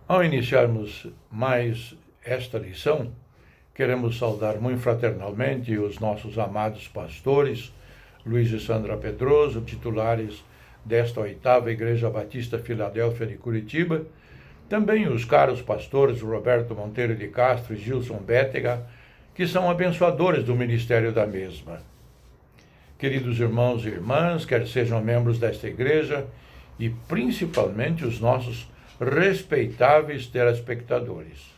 Ao iniciarmos mais esta lição, queremos saudar muito fraternalmente os nossos amados pastores, Luiz e Sandra Pedroso, titulares desta 8ª Igreja Batista Filadélfia de Curitiba, também os caros pastores Roberto Monteiro de Castro e Gilson Bétega, que são abençoadores do ministério da mesma. Queridos irmãos e irmãs, quer sejam membros desta igreja e principalmente os nossos respeitáveis telespectadores.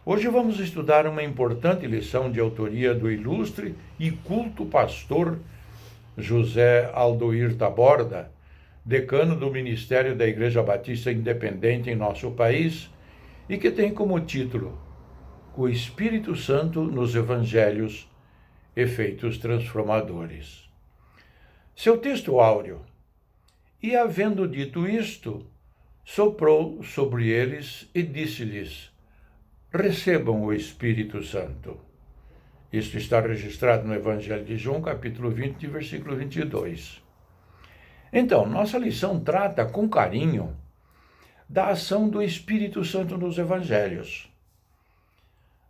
Hoje vamos estudar uma importante lição de autoria do ilustre e culto pastor José Aldoir Taborda, decano do Ministério da Igreja Batista Independente em nosso país, e que tem como título O Espírito Santo nos Evangelhos, Efeitos Transformadores. Seu texto áureo: E havendo dito isto, soprou sobre eles e disse-lhes: Recebam o Espírito Santo. Isto está registrado no Evangelho de João, capítulo 20, versículo 22. Então, nossa lição trata com carinho da ação do Espírito Santo nos Evangelhos.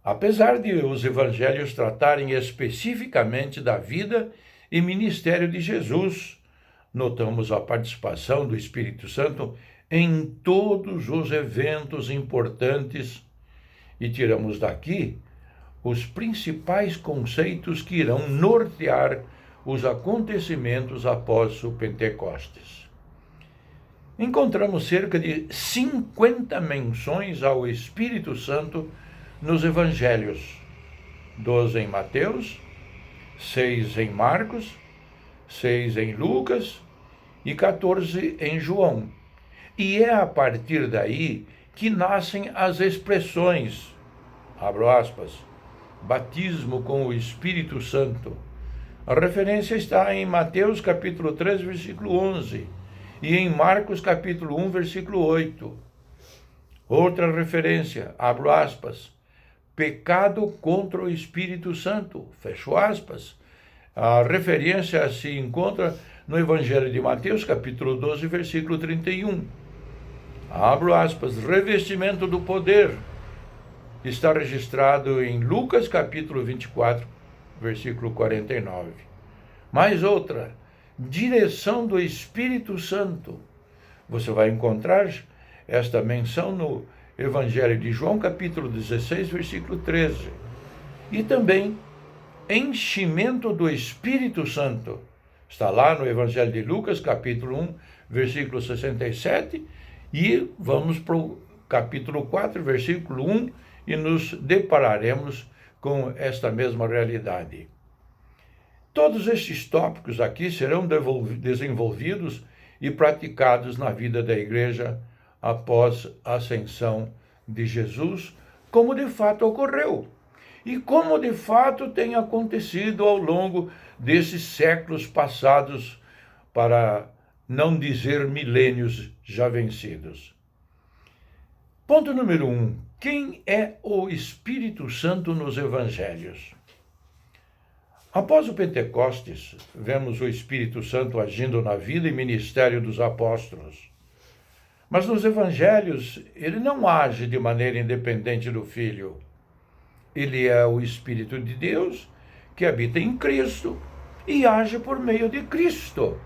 Apesar de os Evangelhos tratarem especificamente da vida e ministério de Jesus, notamos a participação do Espírito Santo em todos os eventos importantes e tiramos daqui os principais conceitos que irão nortear os acontecimentos após o Pentecostes. Encontramos cerca de 50 menções ao Espírito Santo nos Evangelhos, 12 em Mateus, 6 em Marcos, 6 em Lucas e 14 em João. E é a partir daí que nascem as expressões, abro aspas, batismo com o Espírito Santo. A referência está em Mateus capítulo 3, versículo 11, e em Marcos capítulo 1, versículo 8. Outra referência, abro aspas, pecado contra o Espírito Santo, fecho aspas. A referência se encontra no Evangelho de Mateus capítulo 12, versículo 31. Abro aspas, revestimento do poder, está registrado em Lucas capítulo 24, versículo 49. Mais outra, direção do Espírito Santo. Você vai encontrar esta menção no Evangelho de João capítulo 16, versículo 13. E também enchimento do Espírito Santo. Está lá no Evangelho de Lucas capítulo 1, versículo 67. E vamos para o capítulo 4, versículo 1, e nos depararemos com esta mesma realidade. Todos estes tópicos aqui serão desenvolvidos e praticados na vida da igreja após a ascensão de Jesus, como de fato ocorreu, e como de fato tem acontecido ao longo desses séculos passados, para não dizer milênios já vencidos. Ponto número 1. Quem é o Espírito Santo nos Evangelhos? Após o Pentecostes, vemos o Espírito Santo agindo na vida e ministério dos apóstolos. Mas nos Evangelhos, ele não age de maneira independente do Filho. Ele é o Espírito de Deus que habita em Cristo e age por meio de Cristo.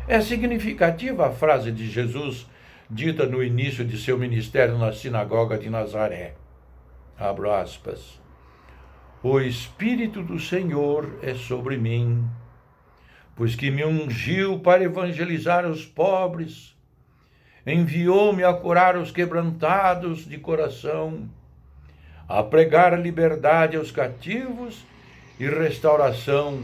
É significativa a frase de Jesus dita no início de seu ministério na sinagoga de Nazaré. Abro aspas. O Espírito do Senhor é sobre mim, pois que me ungiu para evangelizar os pobres, enviou-me a curar os quebrantados de coração, a pregar a liberdade aos cativos e restauração,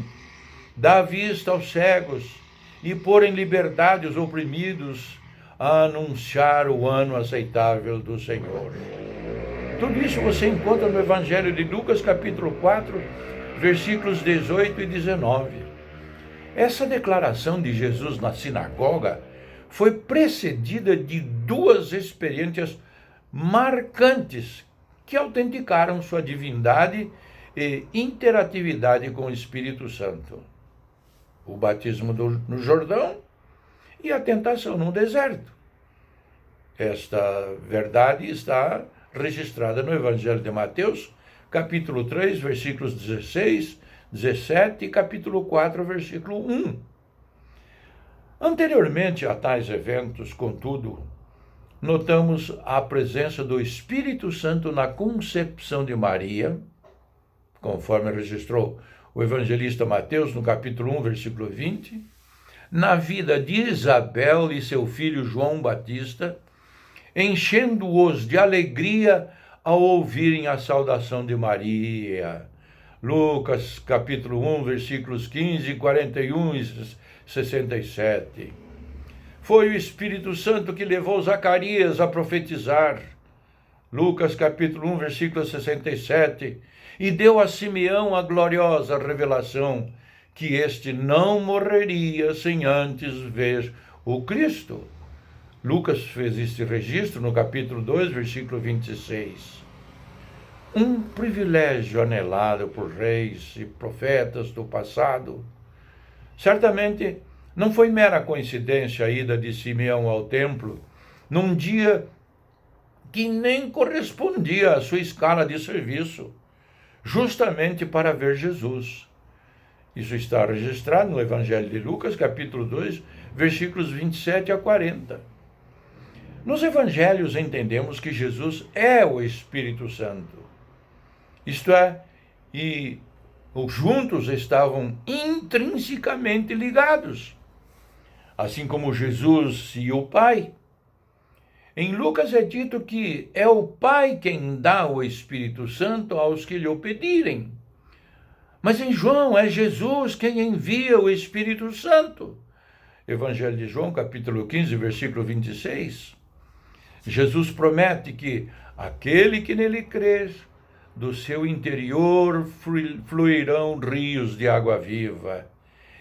dar vista aos cegos e pôr em liberdade os oprimidos, a anunciar o ano aceitável do Senhor. Tudo isso você encontra no Evangelho de Lucas, capítulo 4, versículos 18 e 19. Essa declaração de Jesus na sinagoga foi precedida de duas experiências marcantes que autenticaram sua divindade e interatividade com o Espírito Santo. O batismo no Jordão e a tentação no deserto. Esta verdade está registrada no Evangelho de Mateus, capítulo 3, versículos 16, 17 e capítulo 4, versículo 1. Anteriormente a tais eventos, contudo, notamos a presença do Espírito Santo na concepção de Maria, conforme registrou o evangelista Mateus no capítulo 1, versículo 20, na vida de Isabel e seu filho João Batista, enchendo-os de alegria ao ouvirem a saudação de Maria. Lucas capítulo 1, versículos 15, 41 e 67. Foi o Espírito Santo que levou Zacarias a profetizar. Lucas capítulo 1, versículo 67. E deu a Simeão a gloriosa revelação que este não morreria sem antes ver o Cristo. Lucas fez este registro no capítulo 2, versículo 26. Um privilégio anelado por reis e profetas do passado. Certamente não foi mera coincidência a ida de Simeão ao templo num dia que nem correspondia à sua escala de serviço, justamente para ver Jesus. Isso está registrado no Evangelho de Lucas, capítulo 2, versículos 27 a 40. Nos evangelhos entendemos que Jesus é o Espírito Santo. Isto é, e juntos estavam intrinsecamente ligados, assim como Jesus e o Pai. Em Lucas é dito que é o Pai quem dá o Espírito Santo aos que lhe o pedirem. Mas em João é Jesus quem envia o Espírito Santo. Evangelho de João, capítulo 15, versículo 26. Jesus promete que aquele que nele crer, do seu interior fluirão rios de água viva.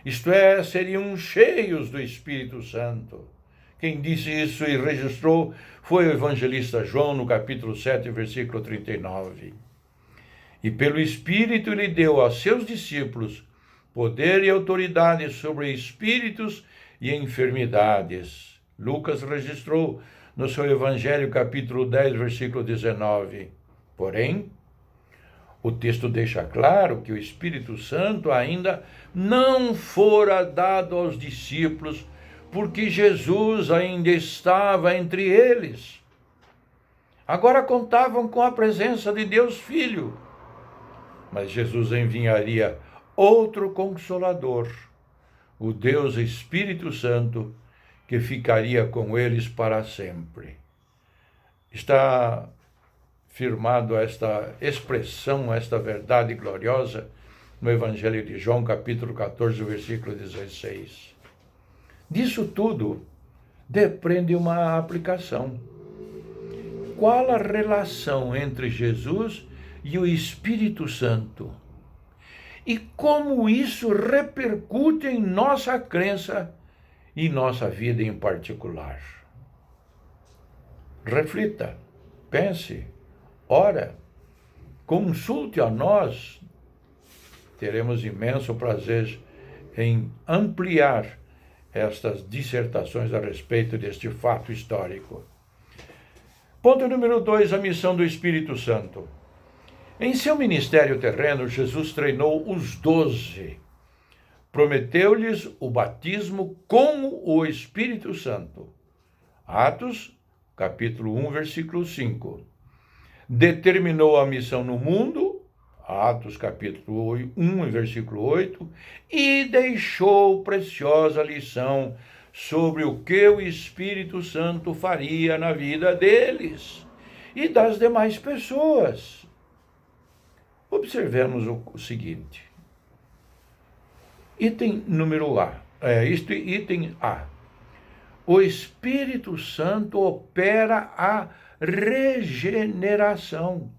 Isto é, seriam cheios do Espírito Santo. Quem disse isso e registrou foi o evangelista João, no capítulo 7, versículo 39. E pelo Espírito ele deu aos seus discípulos poder e autoridade sobre espíritos e enfermidades. Lucas registrou no seu evangelho, capítulo 10, versículo 19. Porém, o texto deixa claro que o Espírito Santo ainda não fora dado aos discípulos, porque Jesus ainda estava entre eles. Agora contavam com a presença de Deus Filho, mas Jesus enviaria outro Consolador, o Deus Espírito Santo, que ficaria com eles para sempre. Está firmado esta expressão, esta verdade gloriosa no Evangelho de João, capítulo 14, versículo 16. Disso tudo depende uma aplicação. Qual a relação entre Jesus e o Espírito Santo? E como isso repercute em nossa crença e nossa vida em particular? Reflita, pense, ora, consulte a nós. Teremos imenso prazer em ampliar estas dissertações a respeito deste fato histórico. Ponto número 2, a missão do Espírito Santo. Em seu ministério terreno, Jesus treinou os 12. Prometeu-lhes o batismo com o Espírito Santo. Atos, capítulo 1, versículo 5. Determinou a missão no mundo, Atos, capítulo 1, versículo 8, e deixou preciosa lição sobre o que o Espírito Santo faria na vida deles e das demais pessoas. Observemos o seguinte. Item número A. Item A. O Espírito Santo opera a regeneração.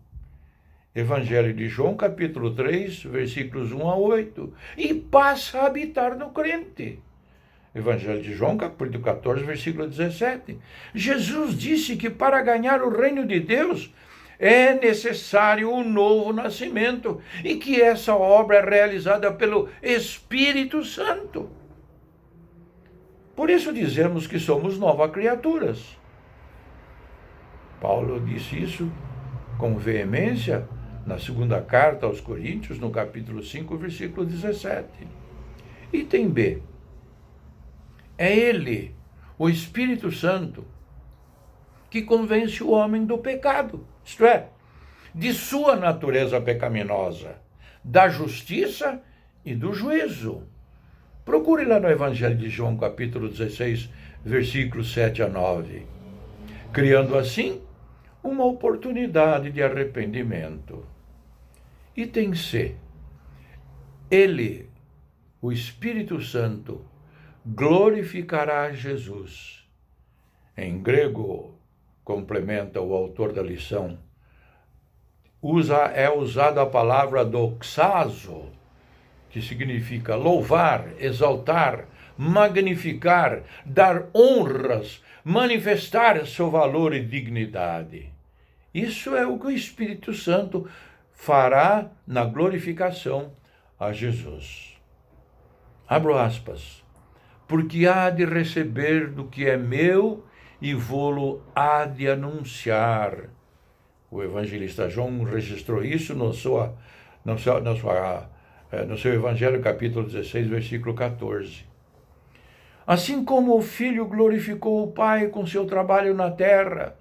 Evangelho de João, capítulo 3, versículos 1 a 8. E passa a habitar no crente. Evangelho de João, capítulo 14, versículo 17. Jesus disse que para ganhar o reino de Deus é necessário um novo nascimento e que essa obra é realizada pelo Espírito Santo. Por isso dizemos que somos novas criaturas. Paulo disse isso com veemência na segunda carta aos Coríntios, no capítulo 5, versículo 17. Item B. É ele, o Espírito Santo, que convence o homem do pecado, isto é, de sua natureza pecaminosa, da justiça e do juízo. Procure lá no Evangelho de João, capítulo 16, versículos 7 a 9. Criando assim uma oportunidade de arrependimento. Item C. Ele, o Espírito Santo, glorificará Jesus. Em grego, complementa o autor da lição, é usada a palavra doxazo, que significa louvar, exaltar, magnificar, dar honras, manifestar seu valor e dignidade. Isso é o que o Espírito Santo fará na glorificação a Jesus. Abro aspas. Porque há de receber do que é meu e vô-lo há de anunciar. O evangelista João registrou isso no seu Evangelho, capítulo 16, versículo 14. Assim como o Filho glorificou o Pai com seu trabalho na terra.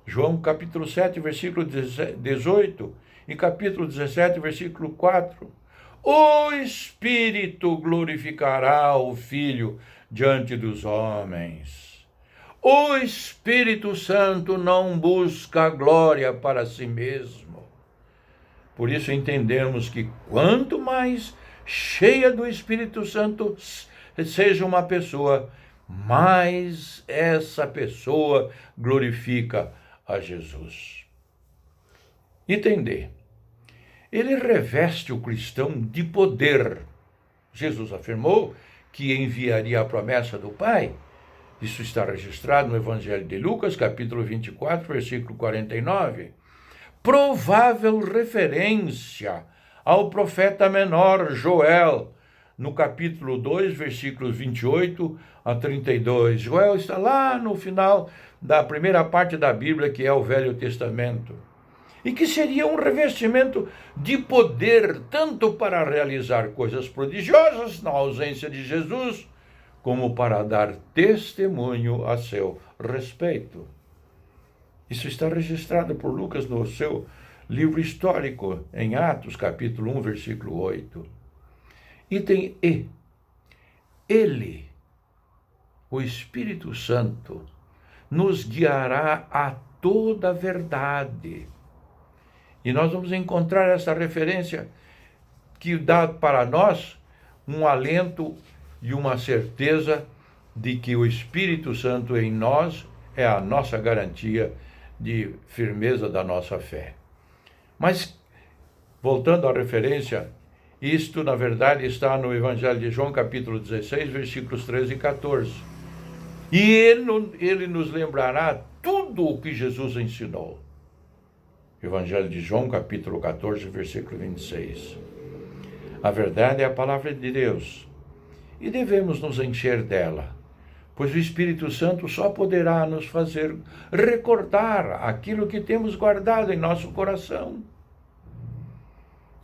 João, capítulo 7, versículo 18 e capítulo 17, versículo 4. O Espírito glorificará o Filho diante dos homens. O Espírito Santo não busca glória para si mesmo. Por isso entendemos que quanto mais cheia do Espírito Santo seja uma pessoa, mais essa pessoa glorifica a Jesus. Item D. Ele reveste o cristão de poder. Jesus afirmou que enviaria a promessa do Pai. Isso está registrado no Evangelho de Lucas, capítulo 24, versículo 49. Provável referência ao profeta menor Joel, no capítulo 2, versículos 28 a 32. Joel está lá no final da primeira parte da Bíblia, que é o Velho Testamento. E que seria um revestimento de poder, tanto para realizar coisas prodigiosas na ausência de Jesus, como para dar testemunho a seu respeito. Isso está registrado por Lucas no seu livro histórico, em Atos, capítulo 1, versículo 8. Item E. Ele, o Espírito Santo, nos guiará a toda a verdade. E nós vamos encontrar essa referência que dá para nós um alento e uma certeza de que o Espírito Santo em nós é a nossa garantia de firmeza da nossa fé. Mas, voltando à referência, isto, na verdade, está no Evangelho de João, capítulo 16, versículos 13 e 14. E ele nos lembrará tudo o que Jesus ensinou. Evangelho de João, capítulo 14, versículo 26. A verdade é a palavra de Deus, e devemos nos encher dela, pois o Espírito Santo só poderá nos fazer recordar aquilo que temos guardado em nosso coração.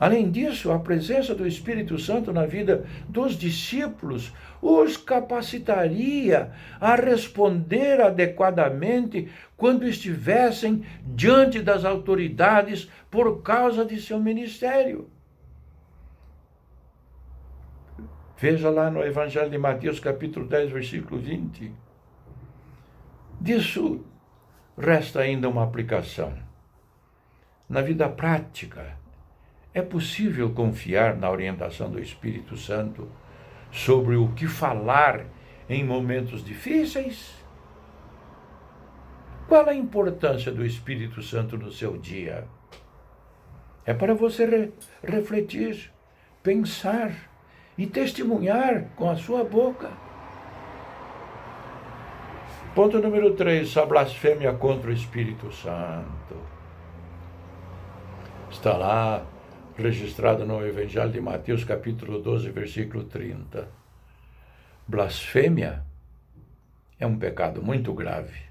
Além disso, a presença do Espírito Santo na vida dos discípulos os capacitaria a responder adequadamente quando estivessem diante das autoridades por causa de seu ministério. Veja lá no Evangelho de Mateus, capítulo 10, versículo 20. Disso resta ainda uma aplicação. Na vida prática, é possível confiar na orientação do Espírito Santo sobre o que falar em momentos difíceis? Qual a importância do Espírito Santo no seu dia? É para você refletir, pensar e testemunhar com a sua boca. Ponto número 3, a blasfêmia contra o Espírito Santo. Está lá registrado no Evangelho de Mateus, capítulo 12, versículo 30. Blasfêmia é um pecado muito grave.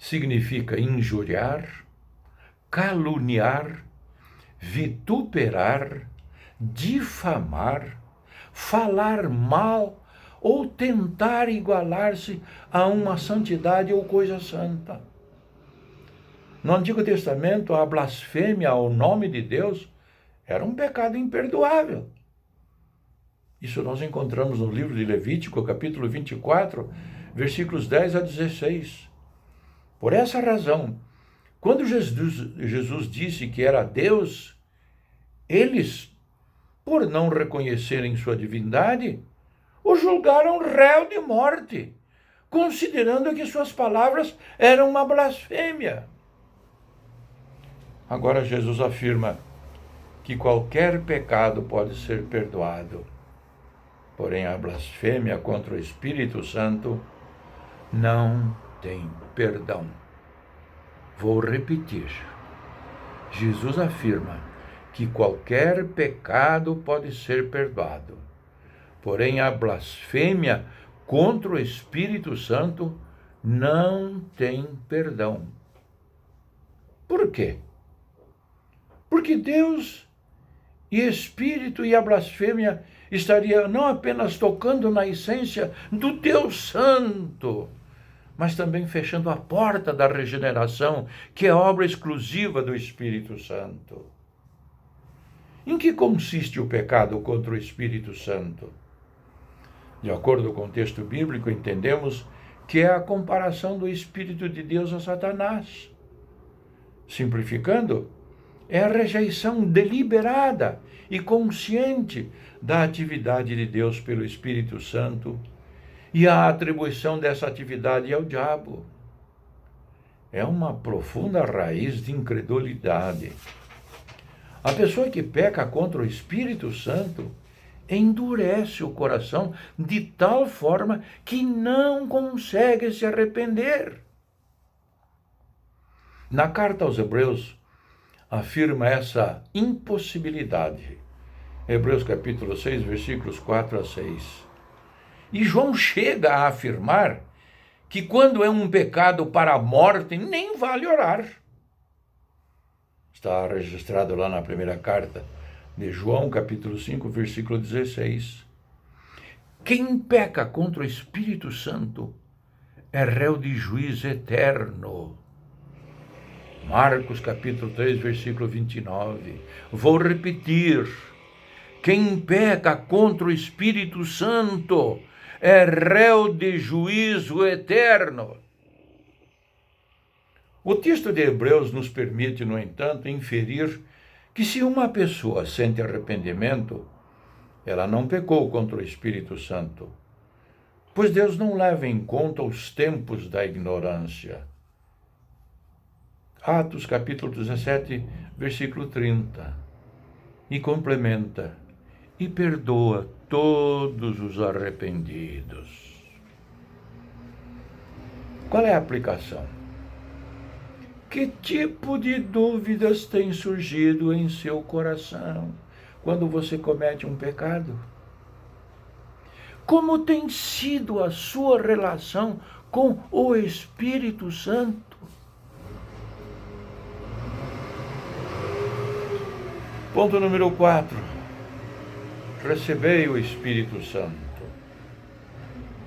significa injuriar, caluniar, vituperar, difamar, falar mal ou tentar igualar-se a uma santidade ou coisa santa. No Antigo Testamento, a blasfêmia ao nome de Deus era um pecado imperdoável. Isso nós encontramos no livro de Levítico, capítulo 24, versículos 10 a 16. Por essa razão, quando Jesus disse que era Deus, eles, por não reconhecerem sua divindade, o julgaram réu de morte, considerando que suas palavras eram uma blasfêmia. Agora Jesus afirma que qualquer pecado pode ser perdoado, porém a blasfêmia contra o Espírito Santo não tem perdão. Vou repetir. Jesus afirma que qualquer pecado pode ser perdoado, porém a blasfêmia contra o Espírito Santo não tem perdão. Por quê? Porque Deus e Espírito e a blasfêmia estaria não apenas tocando na essência do Deus Santo, mas também fechando a porta da regeneração, que é obra exclusiva do Espírito Santo. Em que consiste o pecado contra o Espírito Santo? De acordo com o texto bíblico, entendemos que é a comparação do Espírito de Deus a Satanás. Simplificando, é a rejeição deliberada e consciente da atividade de Deus pelo Espírito Santo e a atribuição dessa atividade ao diabo. É uma profunda raiz de incredulidade. A pessoa que peca contra o Espírito Santo endurece o coração de tal forma que não consegue se arrepender. Na carta aos Hebreus, afirma essa impossibilidade. Hebreus capítulo 6, versículos 4 a 6. E João chega a afirmar que quando é um pecado para a morte, nem vale orar. Está registrado lá na primeira carta de João, capítulo 5, versículo 16. Quem peca contra o Espírito Santo é réu de juízo eterno. Marcos capítulo 3, versículo 29. Vou repetir. Quem peca contra o Espírito Santo é réu de juízo eterno. O texto de Hebreus nos permite, no entanto, inferir que se uma pessoa sente arrependimento, ela não pecou contra o Espírito Santo, pois Deus não leva em conta os tempos da ignorância. Atos capítulo 17, versículo 30. E complementa: e perdoa todos os arrependidos. Qual é a aplicação? Que tipo de dúvidas tem surgido em seu coração quando você comete um pecado? Como tem sido a sua relação com o Espírito Santo? Ponto número 4. Recebei o Espírito Santo.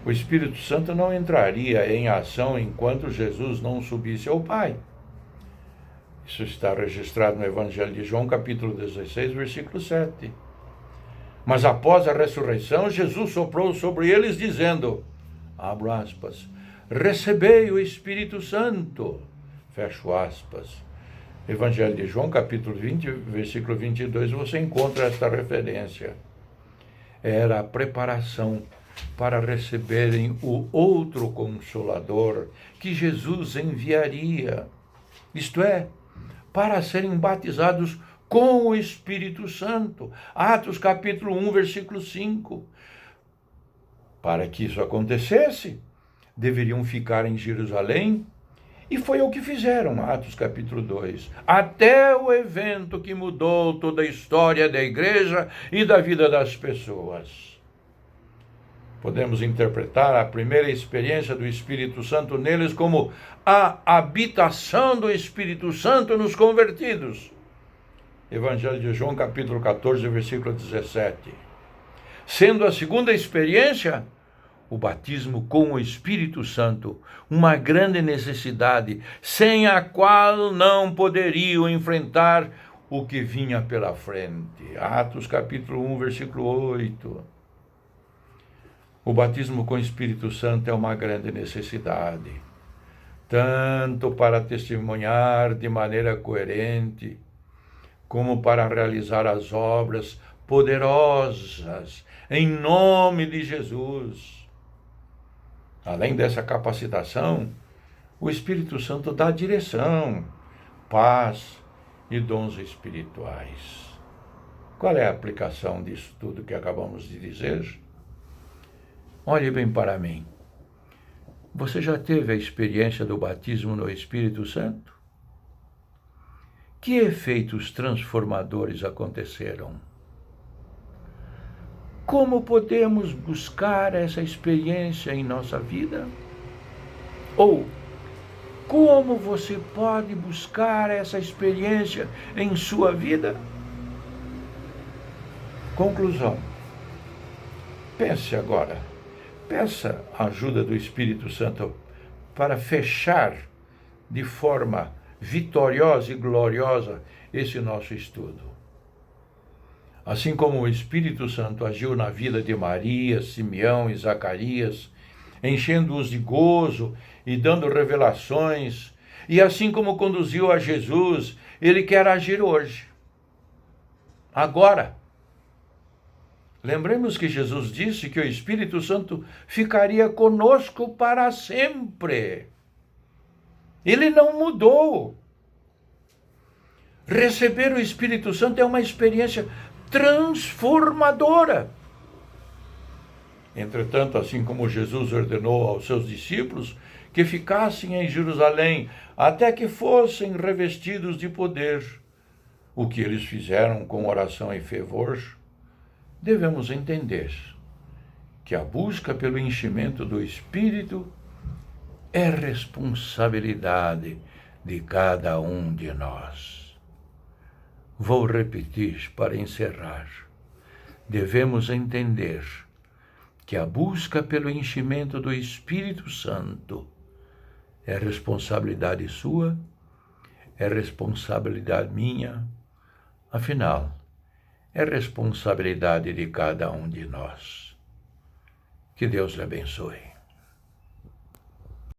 O Espírito Santo não entraria em ação enquanto Jesus não subisse ao Pai. Isso está registrado no Evangelho de João, capítulo 16, versículo 7. Mas após a ressurreição, Jesus soprou sobre eles, dizendo, abro aspas, recebei o Espírito Santo, fecho aspas. Evangelho de João, capítulo 20, versículo 22, você encontra esta referência. Era a preparação para receberem o outro Consolador que Jesus enviaria, isto é, para serem batizados com o Espírito Santo. Atos capítulo 1, versículo 5. Para que isso acontecesse, deveriam ficar em Jerusalém, e foi o que fizeram, Atos capítulo 2, até o evento que mudou toda a história da igreja e da vida das pessoas. Podemos interpretar a primeira experiência do Espírito Santo neles como a habitação do Espírito Santo nos convertidos. Evangelho de João, capítulo 14, versículo 17. Sendo a segunda experiência, o batismo com o Espírito Santo, uma grande necessidade, sem a qual não poderiam enfrentar o que vinha pela frente. Atos, capítulo 1, versículo 8. O batismo com o Espírito Santo é uma grande necessidade, tanto para testemunhar de maneira coerente, como para realizar as obras poderosas em nome de Jesus. Além dessa capacitação, o Espírito Santo dá direção, paz e dons espirituais. Qual é a aplicação disso tudo que acabamos de dizer? Olhe bem para mim. Você já teve a experiência do batismo no Espírito Santo? Que efeitos transformadores aconteceram? Como podemos buscar essa experiência em nossa vida? Ou, como você pode buscar essa experiência em sua vida? Conclusão. Pense agora. Peça a ajuda do Espírito Santo para fechar de forma vitoriosa e gloriosa esse nosso estudo. Assim como o Espírito Santo agiu na vida de Maria, Simeão e Zacarias, enchendo-os de gozo e dando revelações, e assim como conduziu a Jesus, ele quer agir hoje, agora. Lembremos que Jesus disse que o Espírito Santo ficaria conosco para sempre. Ele não mudou. Receber o Espírito Santo é uma experiência transformadora. Entretanto, assim como Jesus ordenou aos seus discípulos que ficassem em Jerusalém até que fossem revestidos de poder, o que eles fizeram com oração e fervor, devemos entender que a busca pelo enchimento do Espírito é responsabilidade de cada um de nós. Vou repetir para encerrar. Devemos entender que a busca pelo enchimento do Espírito Santo é responsabilidade sua, é responsabilidade minha, afinal, é responsabilidade de cada um de nós. Que Deus lhe abençoe.